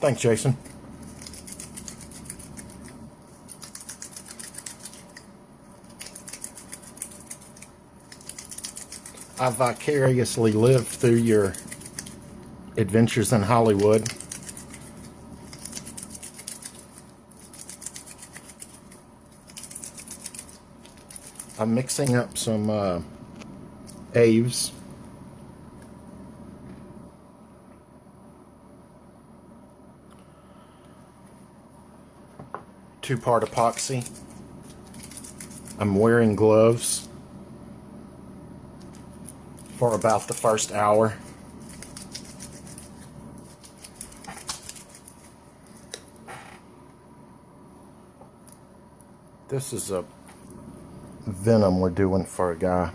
Thanks, Jason. I vicariously lived through your adventures in Hollywood. I'm mixing up some Aves. Two-part epoxy. I'm wearing gloves for about the first hour. This is a Venom we're doing for a guy.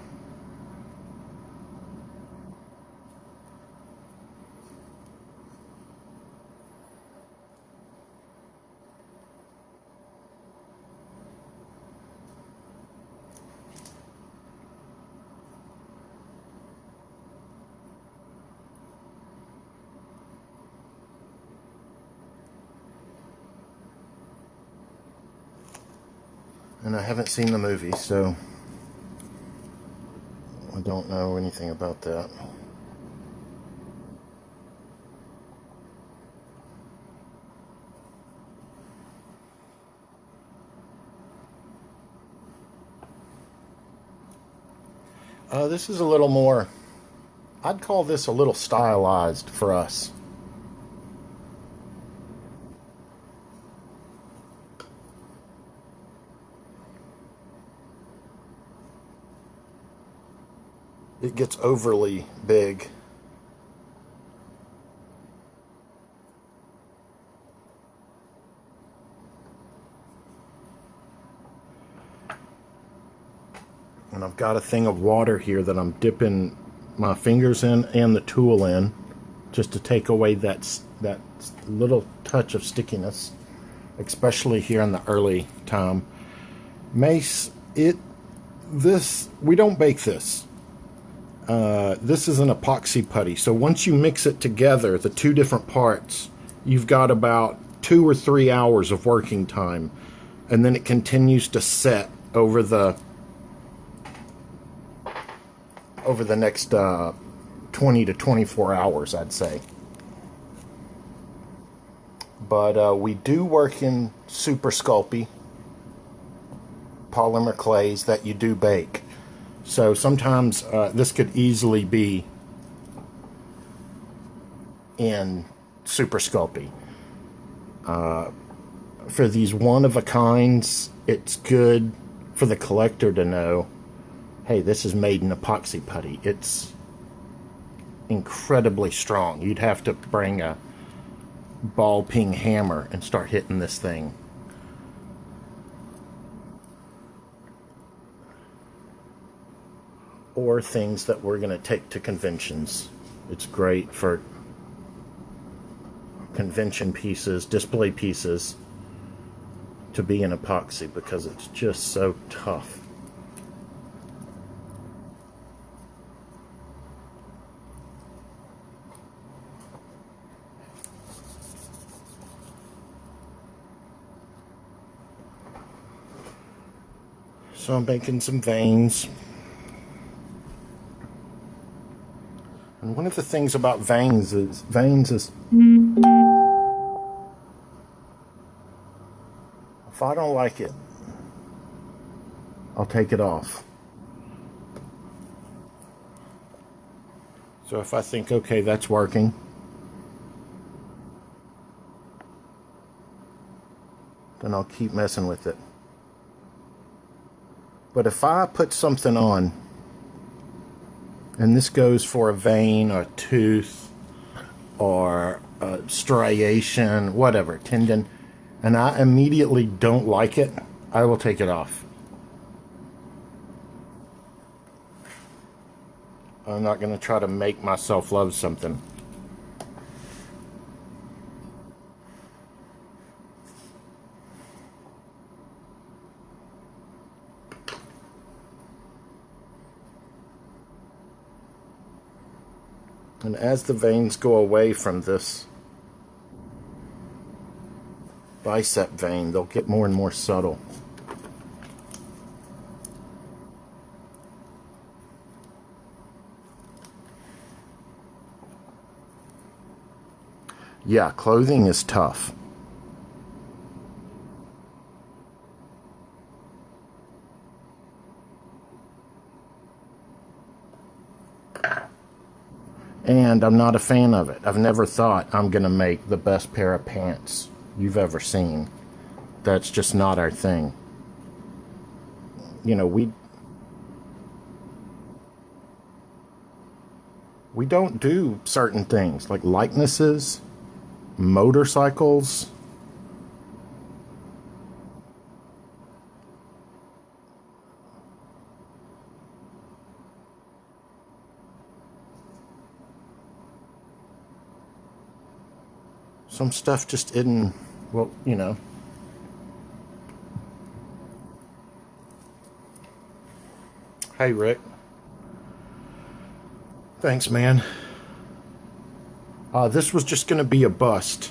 And I haven't seen the movie, so I don't know anything about that. This is a little more, I'd call this a little stylized for us. It gets overly big. And I've got a thing of water here that I'm dipping my fingers in and the tool in, just to take away that little touch of stickiness, especially here in the early time. Mace, we don't bake this. This is an epoxy putty, so once you mix it together, the two different parts, you've got about 2 or 3 hours of working time, and then it continues to set over the next 20 to 24 hours, I'd say. But we do work in super sculpty polymer clays that you do bake. So sometimes this could easily be in super sculpty. For these one-of-a-kinds, it's good for the collector to know, hey, this is made in epoxy putty. It's incredibly strong. You'd have to bring a ball-peen hammer and start hitting this thing. Or things that we're going to take to conventions. It's great for convention pieces, display pieces, to be in epoxy because it's just so tough. So I'm making some veins. And one of the things about veins is if I don't like it, I'll take it off. So if I think, okay, that's working, then I'll keep messing with it. But if I put something on, and this goes for a vein or a tooth or a striation, whatever, tendon, and I immediately don't like it, I will take it off. I'm not going to try to make myself love something. And as the veins go away from this bicep vein, they'll get more and more subtle. Yeah, clothing is tough. And I'm not a fan of it. I've never thought I'm going to make the best pair of pants you've ever seen. That's just not our thing. You know, we don't do certain things like likenesses, motorcycles. Some stuff just isn't, well, you know. Hey, Rick. Thanks, man. This was just going to be a bust.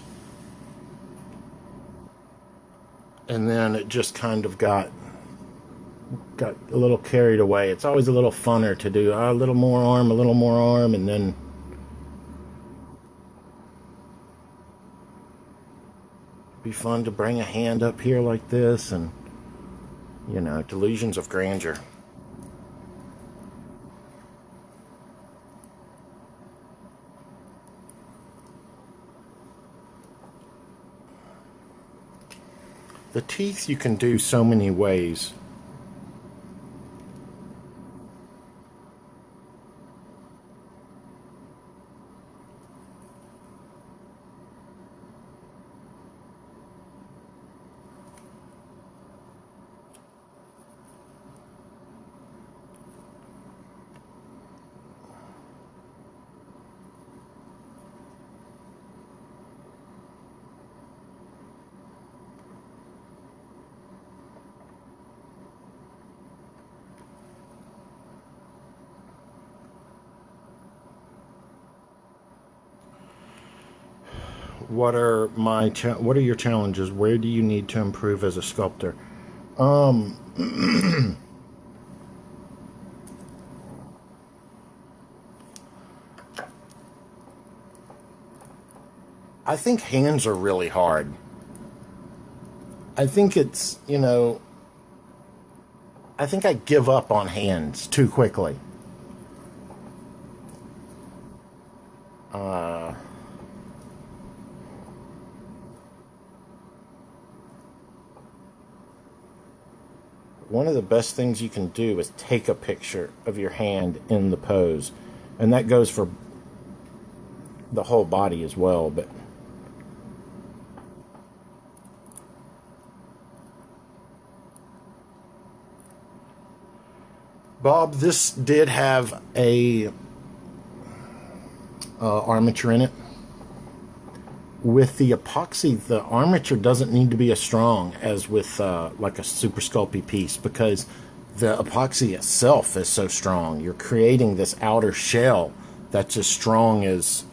And then it just kind of got a little carried away. It's always a little funner to do a little more arm, and then be fun to bring a hand up here like this, and you know, delusions of grandeur. The teeth you can do so many ways. What are your challenges? Where do you need to improve as a sculptor? I think hands are really hard. I think it's, you know, I think I give up on hands too quickly. One of the best things you can do is take a picture of your hand in the pose. And that goes for the whole body as well, but Bob, this did have a armature in it. With the epoxy, the armature doesn't need to be as strong as with like a super sculpty piece, because the epoxy itself is so strong. You're creating this outer shell that's as strong as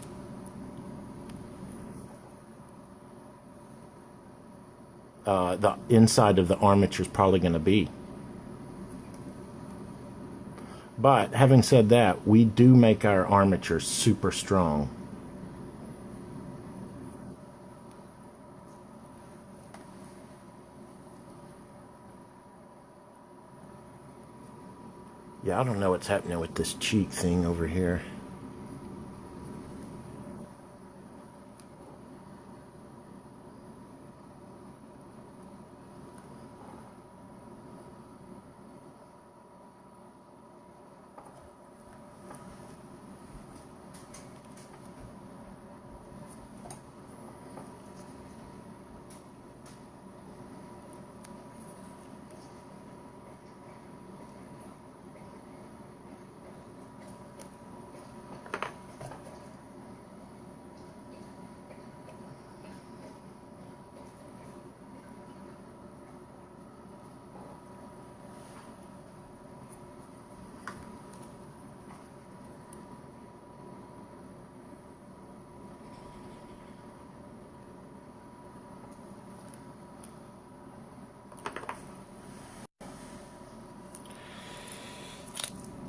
the inside of the armature is probably going to be. But having said that, we do make our armature super strong. Yeah, I don't know what's happening with this cheek thing over here.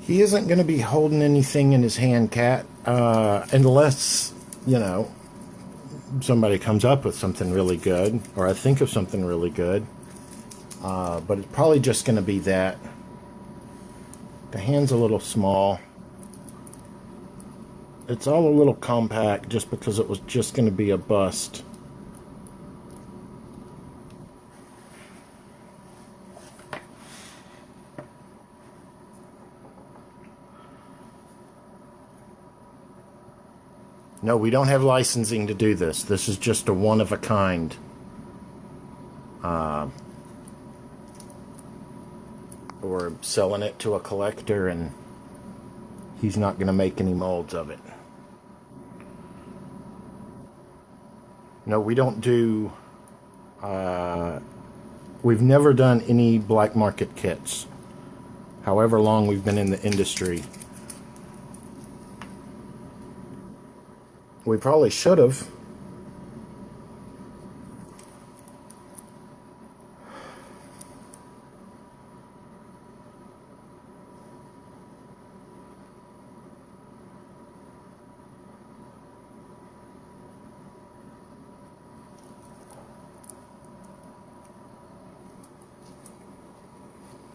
He isn't going to be holding anything in his hand, Cat, unless, you know, somebody comes up with something really good, or I think of something really good. But it's probably just going to be that. The hand's a little small. It's all a little compact just because it was just going to be a bust. No, we don't have licensing to do this. This is just a one-of-a-kind. We're selling it to a collector, and he's not going to make any molds of it. No, we don't do... we've never done any black market kits. However long we've been in the industry. We probably should have.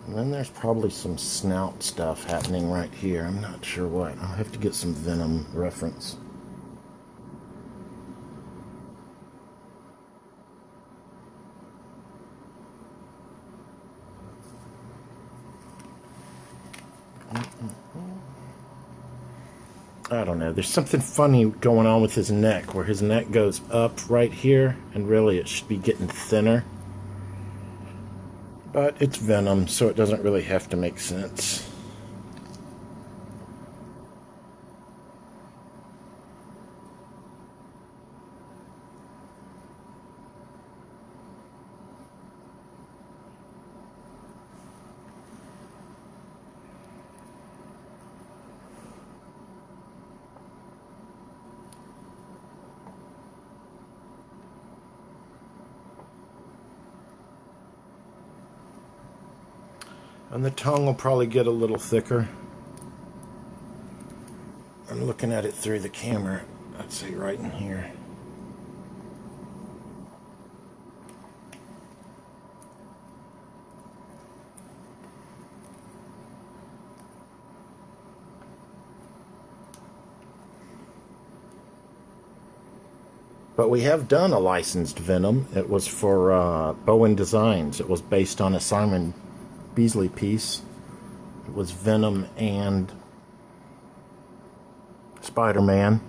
And then there's probably some snout stuff happening right here. I'm not sure what. I'll have to get some Venom reference. I don't know. There's something funny going on with his neck, where his neck goes up right here, and really it should be getting thinner. But it's Venom, so it doesn't really have to make sense. And the tongue will probably get a little thicker. I'm looking at it through the camera. I'd say right in here. But we have done a licensed Venom. It was for Bowen Designs. It was based on a Simon Beasley piece. It was Venom and Spider-Man.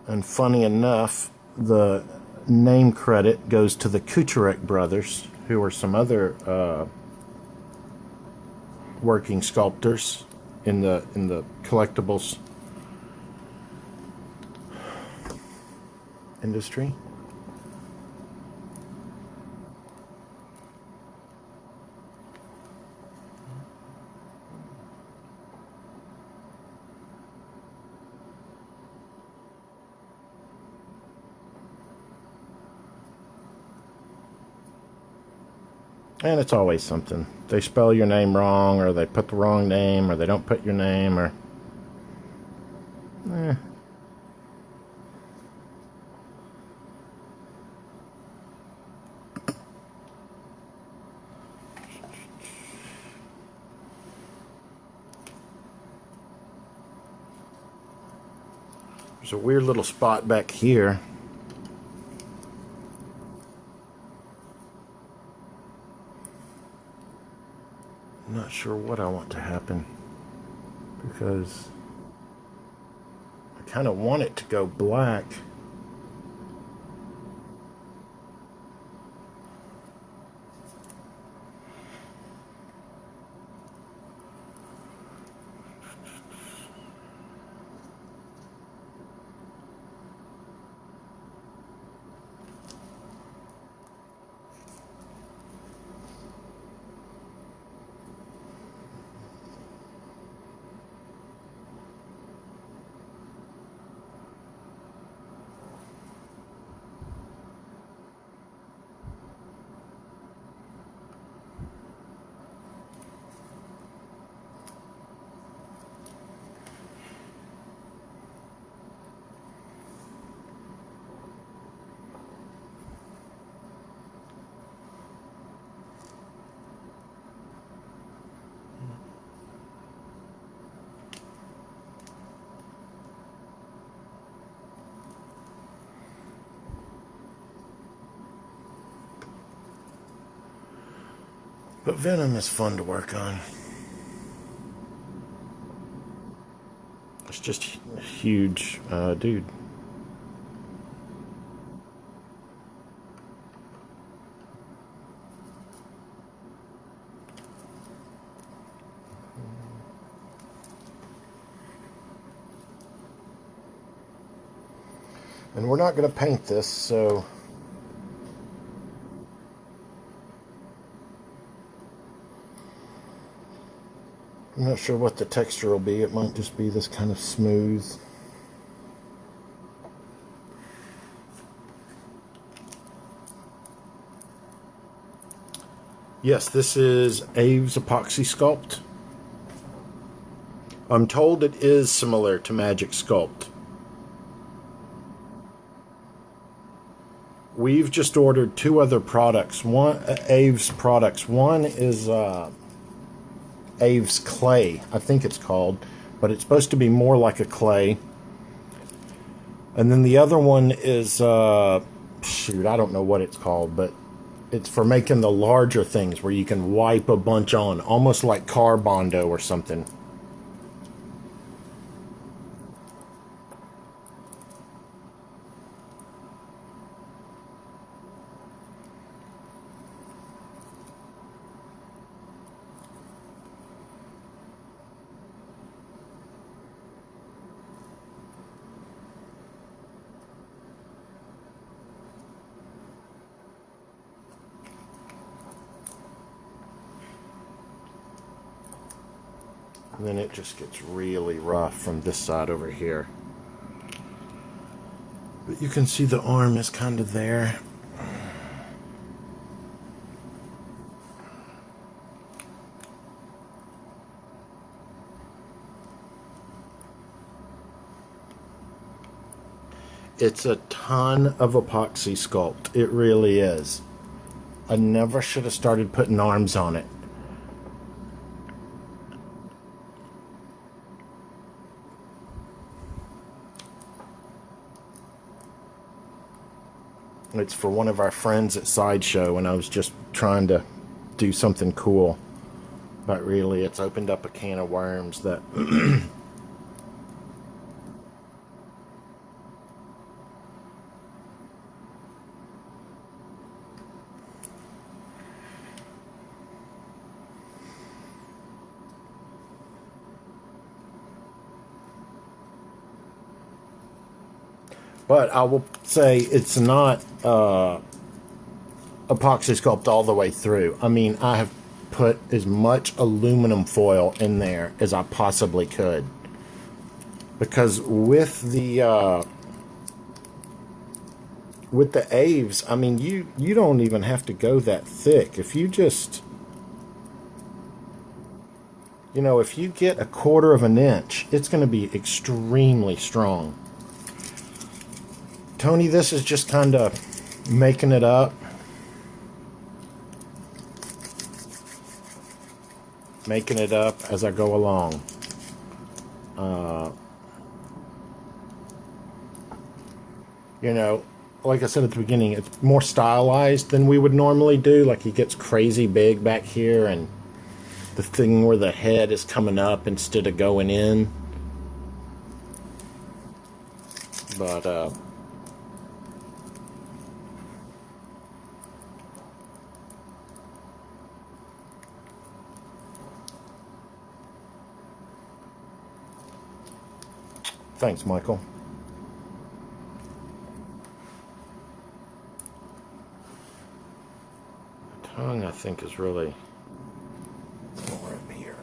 And funny enough, the name credit goes to the Kucharek brothers, who are some other working sculptors in the collectibles industry. And it's always something. They spell your name wrong, or they put the wrong name, or they don't put your name, or... There's a weird little spot back here. I'm not sure what I want to happen, because I kind of want it to go black. But Venom is fun to work on. It's just a huge dude. And we're not going to paint this, so I'm not sure what the texture will be. It might just be this kind of smooth. Yes, this is Aves Epoxy Sculpt. I'm told it is similar to Magic Sculpt. We've just ordered 2 other products. One Aves products. One is Aves Clay, I think it's called, but it's supposed to be more like a clay. And then the other one is shoot, I don't know what it's called, but it's for making the larger things where you can wipe a bunch on, almost like car bondo or something. And then it just gets really rough from this side over here. But you can see the arm is kind of there. It's a ton of epoxy sculpt. It really is. I never should have started putting arms on it. It's for one of our friends at Sideshow, and I was just trying to do something cool. But really, it's opened up a can of worms that... But I will say it's not epoxy sculpt all the way through. I mean, I have put as much aluminum foil in there as I possibly could. Because with the Aves, I mean, you don't even have to go that thick. If you just, you know, if you get 1/4 of an inch, it's going to be extremely strong. Tony, this is just kind of making it up. Making it up as I go along. You know, like I said at the beginning, it's more stylized than we would normally do. Like, he gets crazy big back here, and the thing where the head is coming up instead of going in. But, thanks, Michael. The tongue, I think, is really more up here.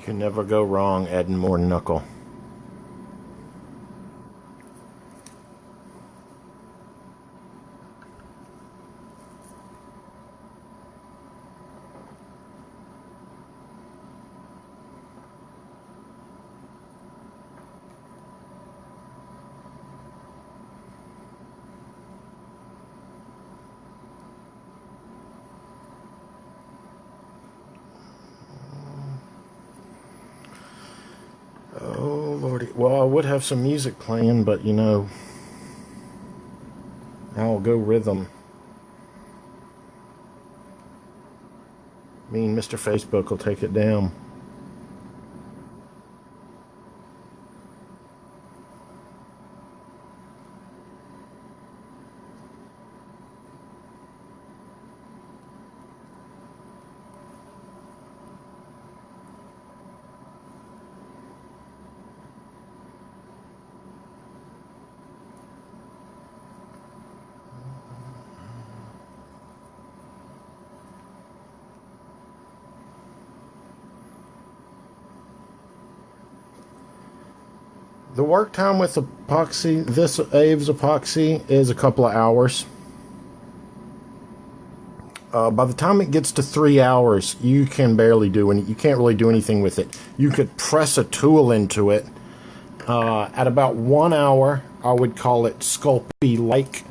Can never go wrong adding more knuckle. Oh, Lordy. Well, I would have some music playing, but, you know, I'll go rhythm. Me and Mr. Facebook will take it down. The work time with epoxy, this Aves epoxy, is a couple of hours. By the time it gets to 3 hours, you can barely do any. You can't really do anything with it. You could press a tool into it. At about 1 hour, I would call it sculpty-like.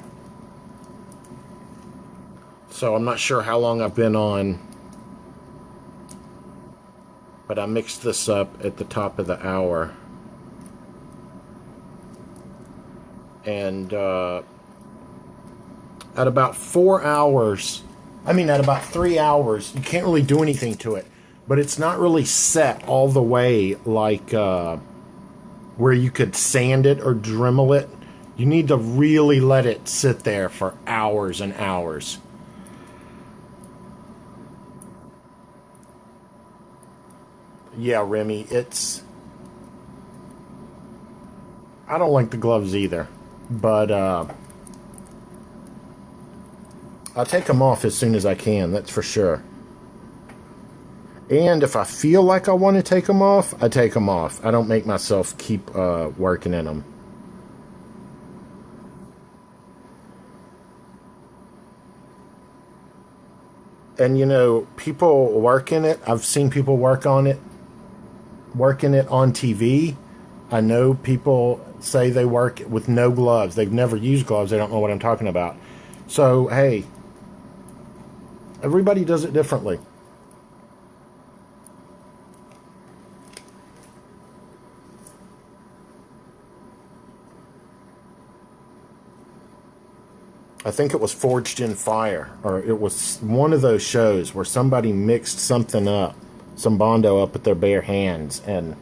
So I'm not sure how long I've been on, but I mixed this up at the top of the hour. And at about 4 hours, at about 3 hours, you can't really do anything to it. But it's not really set all the way like where you could sand it or Dremel it. You need to really let it sit there for hours and hours. Yeah, Remy, I don't like the gloves either. But I'll take them off as soon as I can, that's for sure. And if I feel like I want to take them off, I take them off. I don't make myself keep working in them. And you know, people work in it. I've seen people work in it on TV. I know people say they work with no gloves. They've never used gloves. They don't know what I'm talking about. So, hey, everybody does it differently. I think it was Forged in Fire, or it was one of those shows where somebody mixed something up, some Bondo up with their bare hands, and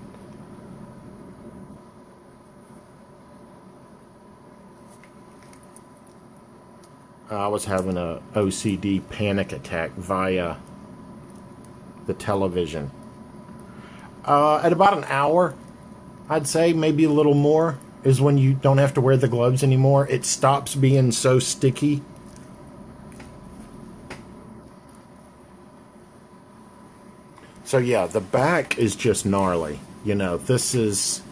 I was having a OCD panic attack via the television. At about an hour, I'd say, maybe a little more, is when you don't have to wear the gloves anymore. It stops being so sticky. So yeah, the back is just gnarly. You know, this is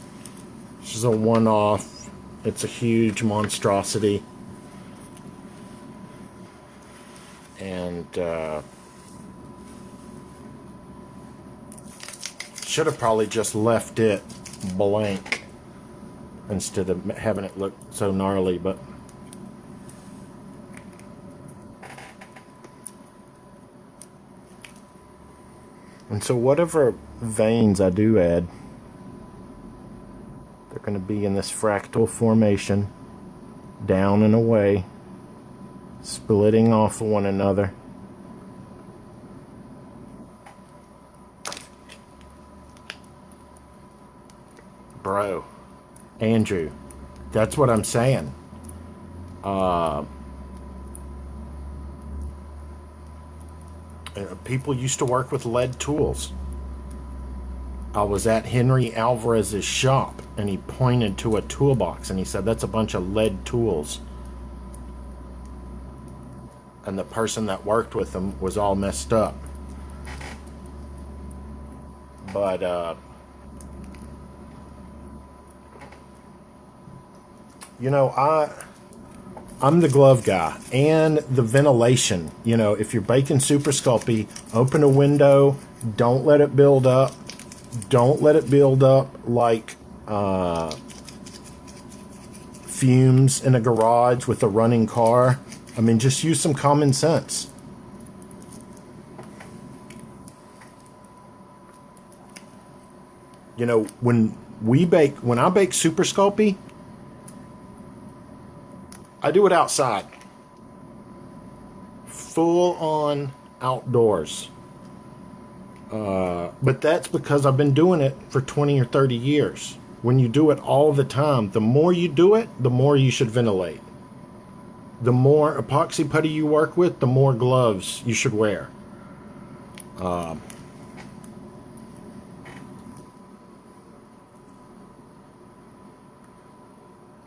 a one-off. It's a huge monstrosity. And should have probably just left it blank instead of having it look so gnarly, but and so whatever veins I do add, they're going to be in this fractal formation, down and away, splitting off of one another. Bro, Andrew, that's what I'm saying. People used to work with lead tools. I was at Henry Alvarez's shop, and he pointed to a toolbox, and he said, "That's a bunch of lead tools." And the person that worked with them was all messed up. But you know, I'm the glove guy and the ventilation. You know, if you're baking super sculpey, open a window. Don't let it build up. Don't let it build up like fumes in a garage with a running car. I mean, just use some common sense. You know, when I bake super sculpey, I do it outside. Full on outdoors. But that's because I've been doing it for 20 or 30 years. When you do it all the time, the more you do it, the more you should ventilate. The more epoxy putty you work with, the more gloves you should wear.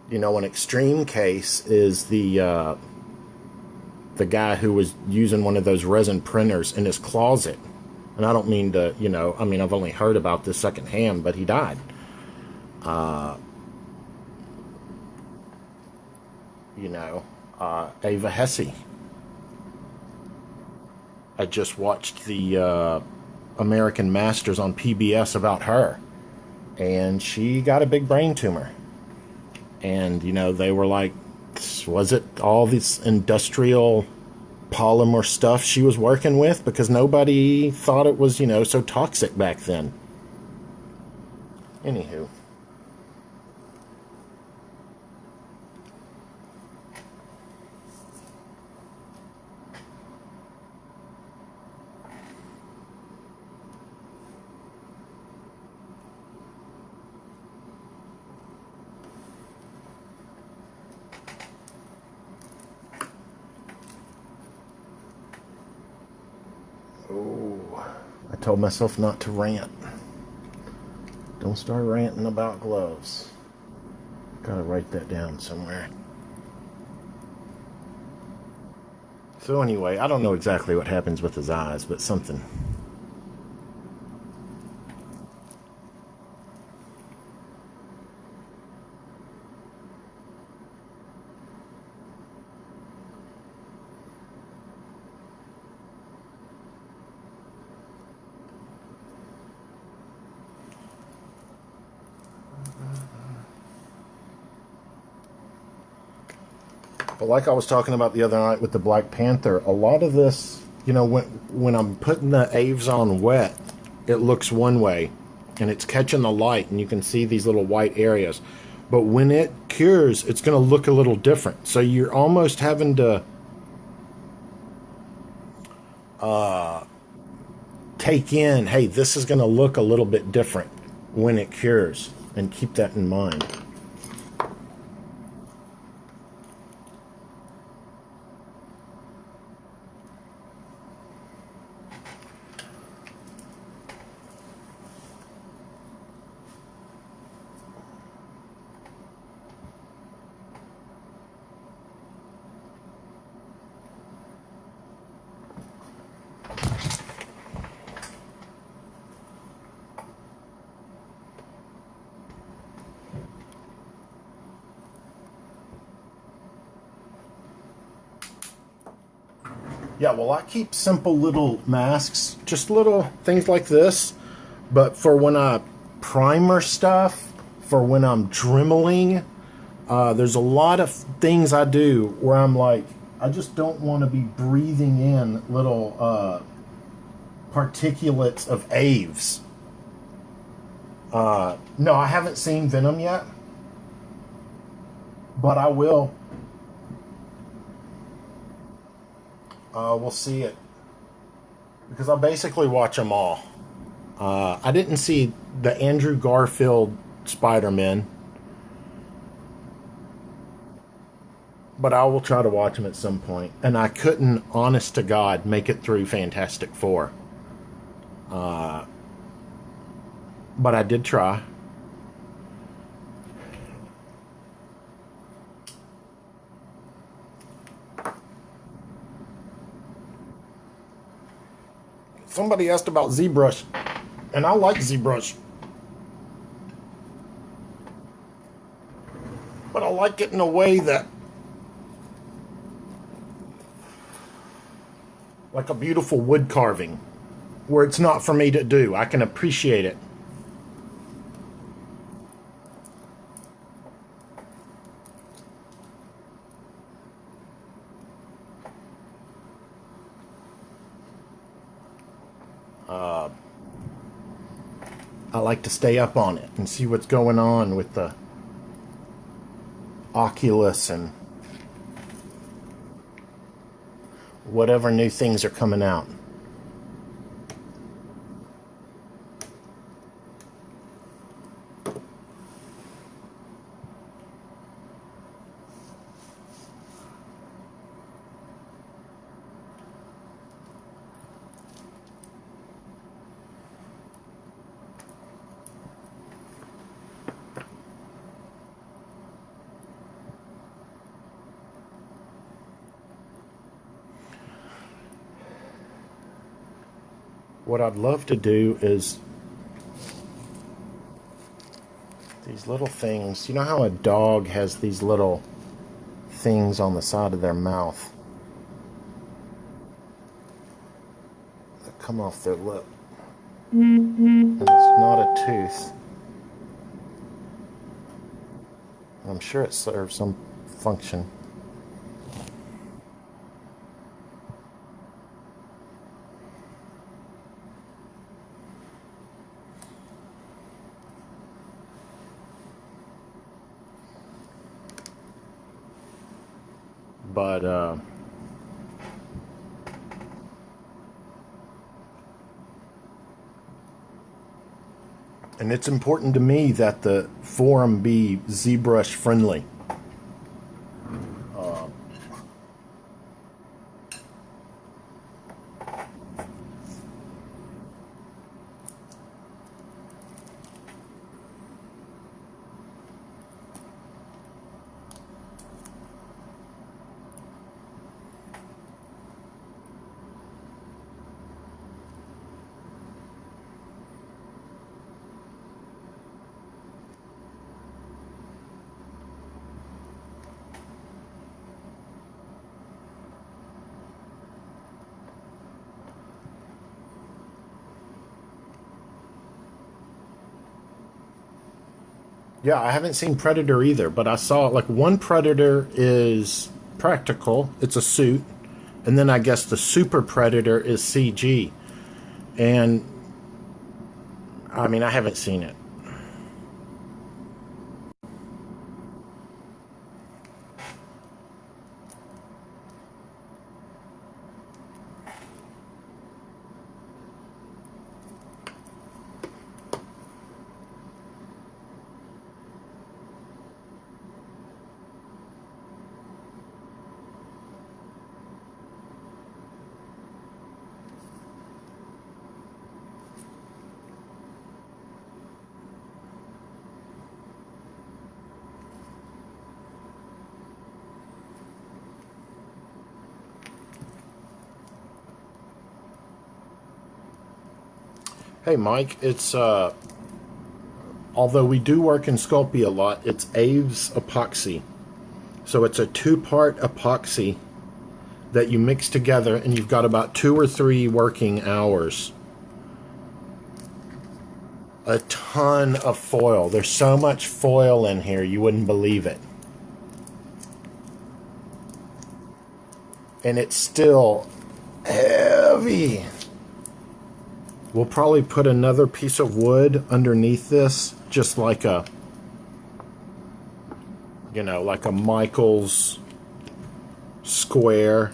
You know, an extreme case is the guy who was using one of those resin printers in his closet. And I don't mean to, you know, I mean, I've only heard about this secondhand, but he died. You know, Ava Hesse. I just watched the American Masters on PBS about her. And she got a big brain tumor. And, you know, they were like, was it all this industrial polymer stuff she was working with? Because nobody thought it was, you know, so toxic back then. Anywho. I told myself not to rant. Don't start ranting about gloves. Gotta write that down somewhere. So anyway, I don't know exactly what happens with his eyes, but something. But like I was talking about the other night with the Black Panther, a lot of this, you know, when I'm putting the Aves on wet, it looks one way, and it's catching the light, and you can see these little white areas. But when it cures, it's going to look a little different. So you're almost having to take in, hey, this is going to look a little bit different when it cures, and keep that in mind. Yeah, well, I keep simple little masks, just little things like this. But for when I primer stuff, for when I'm dremeling, there's a lot of things I do where I'm like, I just don't want to be breathing in little particulates of Aves. No, I haven't seen Venom yet, but I will. We'll see it, because I basically watch them all. I didn't see the Andrew Garfield Spider-Man, but I will try to watch them at some point. And I couldn't, honest to God, make it through Fantastic Four. But I did try. Somebody asked about ZBrush. And I like ZBrush. But I like it in a way that, like a beautiful wood carving, where it's not for me to do. I can appreciate it. I like to stay up on it and see what's going on with the Oculus and whatever new things are coming out. What I'd love to do is these little things. You know how a dog has these little things on the side of their mouth that come off their lip? And it's not a tooth. I'm sure it serves some function. But and it's important to me that the forum be ZBrush friendly. Yeah, I haven't seen Predator either, but I saw like one Predator is practical, it's a suit, and then I guess the Super Predator is CG. And I mean, I haven't seen it. Hey Mike, it's although we do work in Sculpey a lot, it's Aves Apoxie. So it's a two-part epoxy that you mix together, and you've got about 2 or 3 working hours. A ton of foil. There's so much foil in here, you wouldn't believe it. And it's still heavy. We'll probably put another piece of wood underneath this, just like a, you know, like a Michael's square.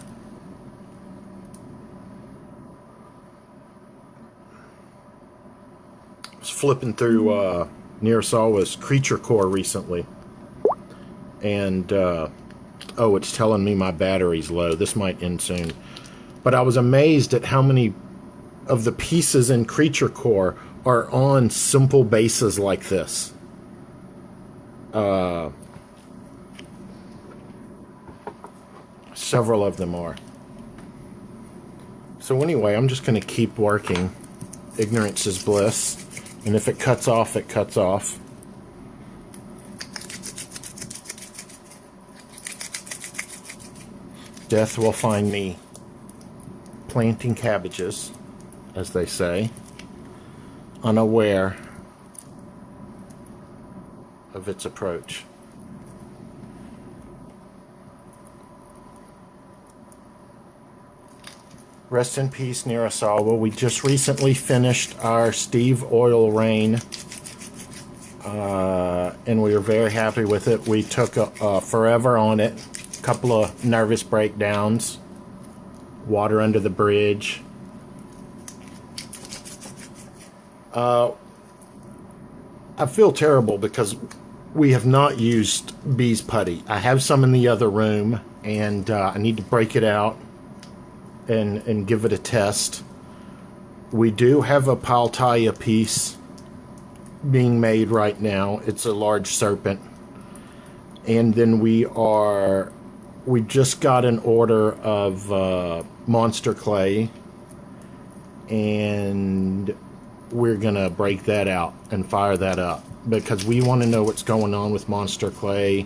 I was flipping through Nearsawa's Creature Core recently, and oh, it's telling me my battery's low. This might end soon. But I was amazed at how many of the pieces in Creature Core are on simple bases like this. Several of them are. So anyway, I'm just going to keep working. ignorance is bliss. And if it cuts off, it cuts off. Death will find me planting cabbages, as they say, unaware of its approach. Rest in peace, near us all. Well, we just recently finished our Steve oil rain, and we were very happy with it. We took forever on it, a couple of nervous breakdowns, water under the bridge. I feel terrible because we have not used Bees putty. I have some in the other room, and I need to break it out and give it a test. We do have a Paltaya piece being made right now. It's a large serpent. And then we just got an order of monster clay, and we're gonna break that out and fire that up because we want to know what's going on with monster clay.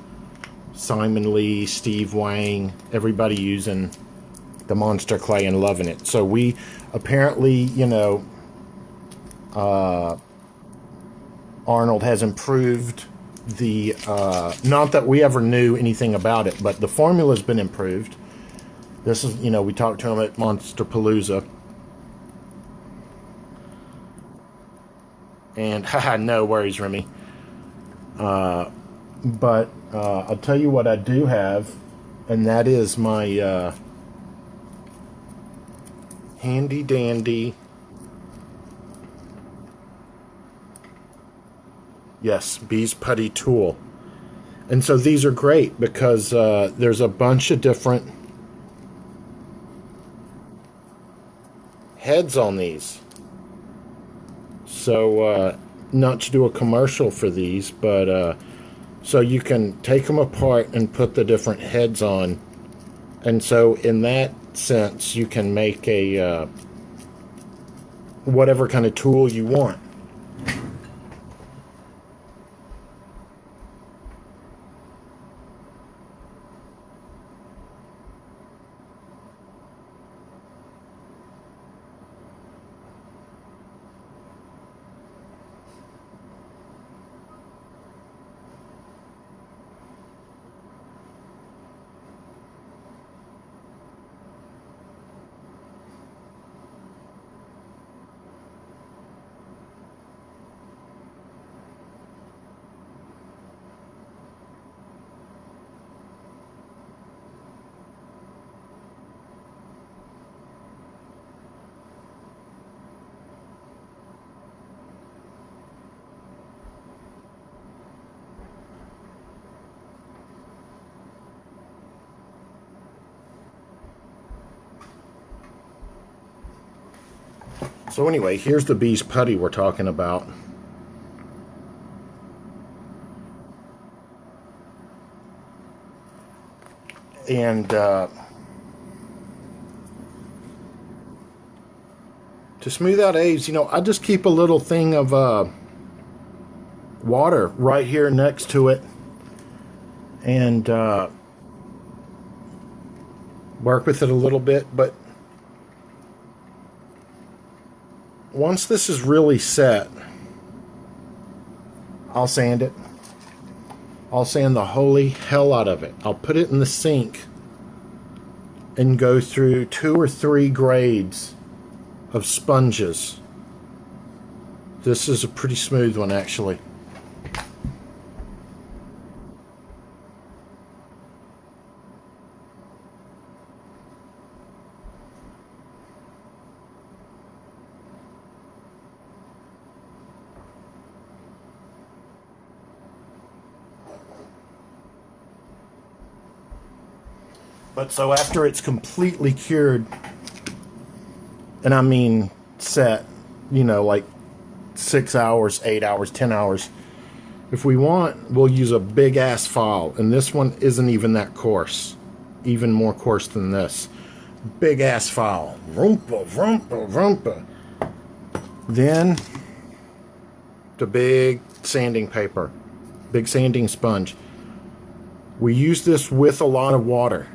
Simon Lee, Steve Wang, everybody using the monster clay and loving it. So we apparently, you know, Arnold has improved the not that we ever knew anything about it, but the formula's been improved. This is, you know, we talked to him at Monsterpalooza, and haha, no worries, Remy. But I'll tell you what I do have, and that is my handy dandy, yes, Bees Putty tool. And so these are great because there's a bunch of different heads on these. So not to do a commercial for these, but so you can take them apart and put the different heads on. And so in that sense, you can make a whatever kind of tool you want. So anyway, here's the Bees Putty we're talking about. And to smooth out Aves, you know, I just keep a little thing of water right here next to it, and work with it a little bit. But once this is really set, I'll sand it. I'll sand the holy hell out of it. I'll put it in the sink and go through 2 or 3 grades of sponges. This is a pretty smooth one, actually. But so after it's completely cured, and I mean set, you know, like 6 hours, 8 hours, 10 hours, if we want, we'll use a big ass file. And this one isn't even that coarse, even more coarse than this. Big ass file. Rumpa, rumpa, rumpa. Then the big sanding paper, big sanding sponge. We use this with a lot of water.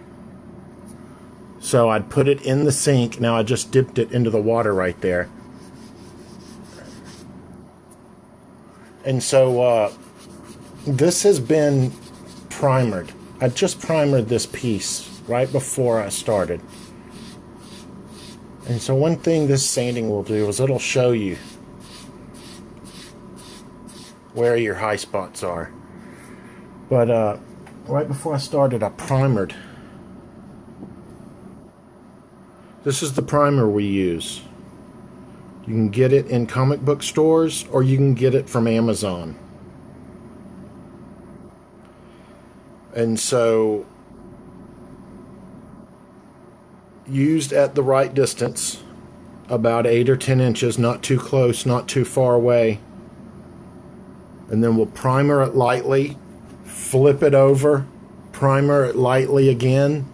So I'd put it in the sink. Now I just dipped it into the water right there. And so this has been primered. I just primered this piece right before I started. And so one thing this sanding will do is it'll show you where your high spots are. But right before I started, I primered. This is the primer we use. You can get it in comic book stores or you can get it from Amazon. And so, used at the right distance, about 8 or 10 inches, not too close, not too far away. And then we'll primer it lightly, flip it over, primer it lightly again.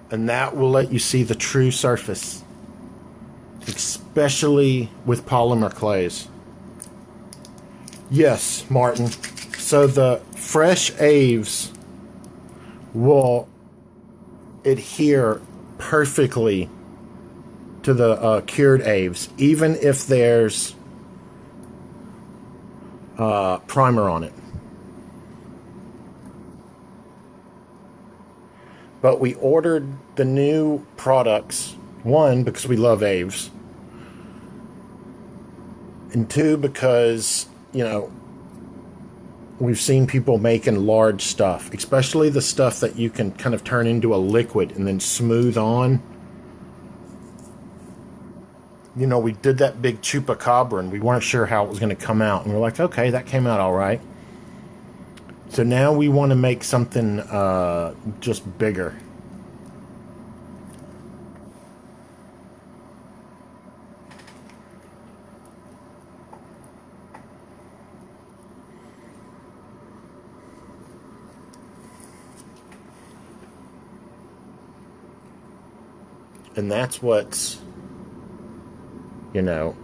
And that will let you see the true surface, especially with polymer clays. Yes, Martin. So the fresh Aves will adhere perfectly to the cured Aves, even if there's primer on it. But we ordered the new products, one, because we love Aves, and two, because, you know, we've seen people making large stuff, especially the stuff that you can kind of turn into a liquid and then smooth on. You know, we did that big chupacabra and we weren't sure how it was going to come out. And we're like, okay, that came out all right. So now we want to make something just bigger. And that's what's, you know,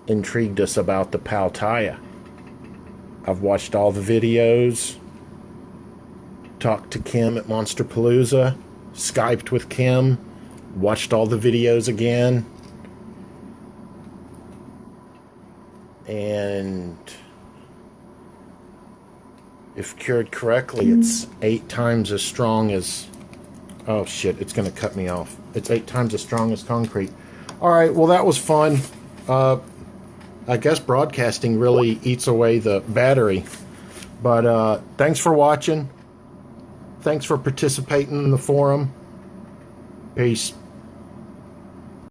intrigued us about the Paltaya. I've watched all the videos, talked to Kim at Monsterpalooza, Skyped with Kim, watched all the videos again, and if cured correctly, it's 8 times as strong as, oh shit, it's going to cut me off. It's 8 times as strong as concrete. Alright, well that was fun. I guess broadcasting really eats away the battery. But thanks for watching. Thanks for participating in the forum. Peace.